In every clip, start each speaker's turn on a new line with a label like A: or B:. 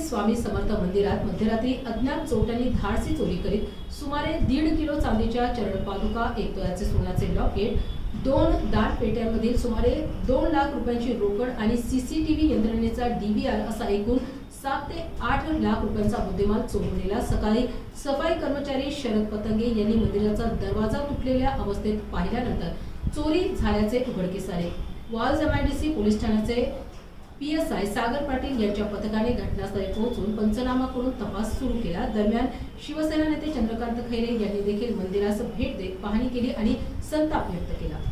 A: स्वामी समर्थ मंदिरात मध्यरात्री अज्ञात चोरट्यांनी धाडसी चोरी करीत सुमारे 1.5 किलो चांदीच्या चरणपादुका, 1 तोळ्याचे सोन्याचे लॉकेट, 2 दाट पेट्यांमधील सुमारे 2 लाख रुपयांची रोकड आणि सीसीटीव्ही यंत्रणेचा डीव्हीआर असा एकूण 7 ते 8 लाख रुपयांचा मुद्देमाल चोरलेला सकाळी सफाई कर्मचारी शरद पतंगे यांनी मंदिराचा दरवाजा तुटलेल्या अवस्थेत पाहिल्यानंतर चोरी झाल्याचे उघडकीस आले। वाळज MIDC पोलीस ठाण्याचे PSI सागर पाटील यांच्या पथकाने घटनास्थळी पोहोचून पंचनामा करून तपास सुरू केला। दरम्यान शिवसेना नेते चंद्रकांत खैरे यांनी देखील मंदिरास भेट देत पाहणी केली आणि संताप व्यक्त केला।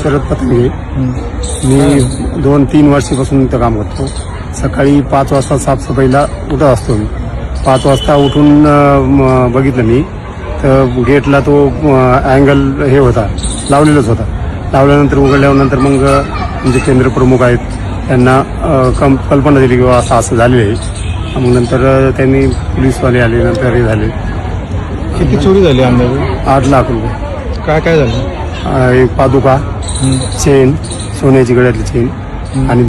B: शरद पतंगे, मी 2-3 वर्षापासून इथं काम करतो। सकाळी 5 वाजता साफसफाईला उठत असतो मी। 5 वाजता उठून बघितलं मी तर गेटला तो अँगल हे होता, लावलेलाच होता। लावल्यानंतर उघडल्यानंतर मग म्हणजे केंद्र प्रमुख आहेत त्यांना कल्पना दिली की असं झालेलं आहे। मग नंतर त्यांनी पोलीसवाले आले, नंतर हे झाले।
C: किती चोरी झाली अंदाजे?
B: 8 लाख रुपये।
C: काय काय झालं?
B: एक पादुका, चेन, सोन्याची गळ्यातली चेन आणि